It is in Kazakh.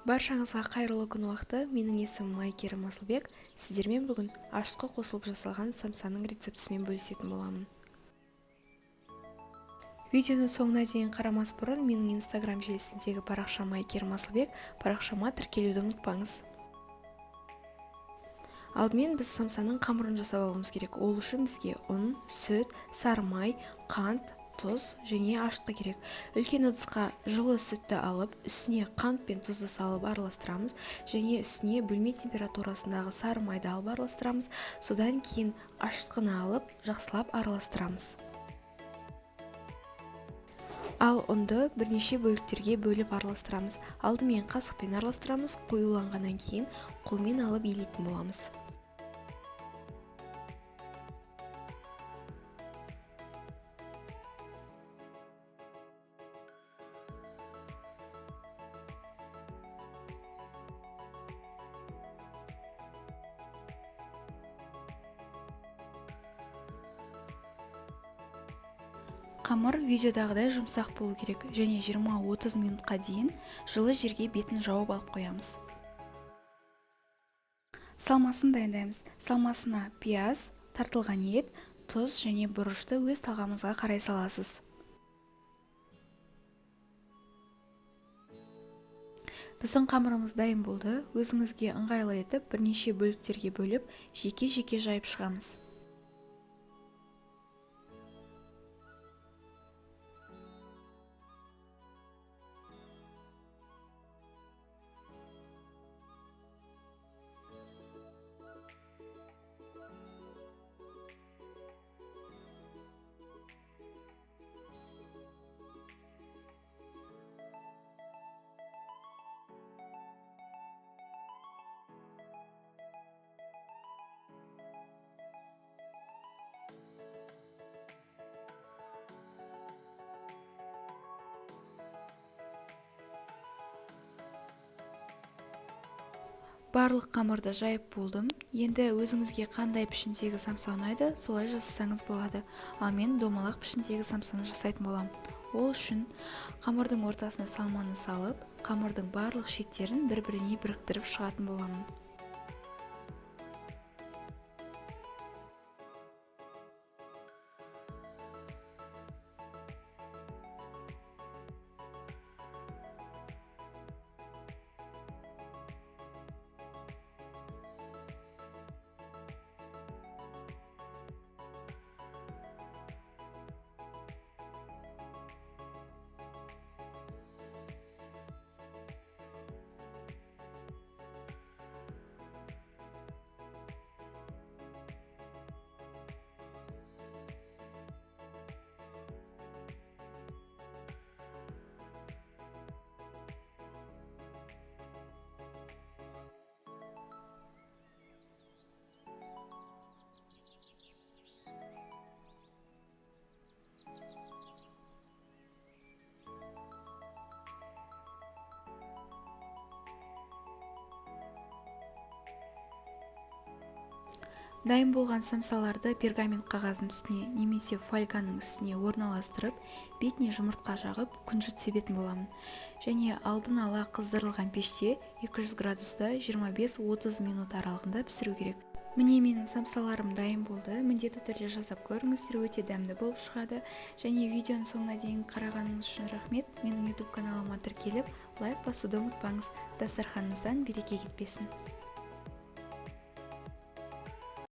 Баршаңызға қайырлы күн уақыты. Менің есімім Айкерім Асылбек. Сіздермен бүгін ашытқы қосылып жасалған самсаның рецептісімен бөлісетін боламын. Видеоны соңына дейін қарамас бұрын менің инстаграм желісіндегі парақшам Айкерім Асылбек парақшама тіркелуді ұмытпаңыз. Алдымен біз самсаның қамырын жасап алуымыз керек. Ол үшін бізге ұн, сүт, сары май, қант, тұз және ашытқы керек. Үлкен ыдысқа жылы сүтті алып, үстіне қант пен тұзды салып араластырамыз және үстіне бөлме температурасындағы сары майды алып араластырамыз. Содан кейін ашытқыны алып, жақсылап араластырамыз. Ал ұнды бірнеше бөліктерге бөліп араластырамыз. Алдымен қасықпен араластырамыз, қоюланғаннан кейін қолмен алып елейтін боламыз. Қамыр видеодағыдай жұмсақ болу керек және 20-30 минутқа дейін жылы жерге бетін жауып алып қоямыз. Салмасын дайындаймыз. Салмасына пияз, тартылған ет, тұз және бұрышты өз талғамыңызға қарай саласыз. Біздің қамырымыз дайын болды. Өзіңізге ыңғайлы етіп бірнеше бөліктерге бөліп, жеке-жеке жайып шығамыз. Барлық қамырды жайып болдым. Енді өзіңізге қандай пішіндегі самса ұнайды, солай жасасаңыз болады. Ал мен домалақ пішіндегі самсаны жасайтын боламын. Ол үшін қамырдың ортасына салманы салып, қамырдың барлық шеттерін бір-біріне біріктіріп шығатын боламын. Дайын болған самсаларды пергамент қағаздың үстіне немесе фольганың үстіне орналастырып, бетіне жұмыртқа жағып, күнжіт себетін боламын. Және алдын ала қыздырылған пеште 200 градуста 25-30 минут аралығында пісіру керек. Міне менің самсаларым дайын болды. Міндетті түрде жасап көріңіздер, өте дәмді болып шығады. Және видеоның соңына дейін қарағаныңыз үшін рахмет. Менің YouTube каналыма тіркеліп, лайк басуды ұмытпаңыз. Дастарханыңыздан береке кетпесін.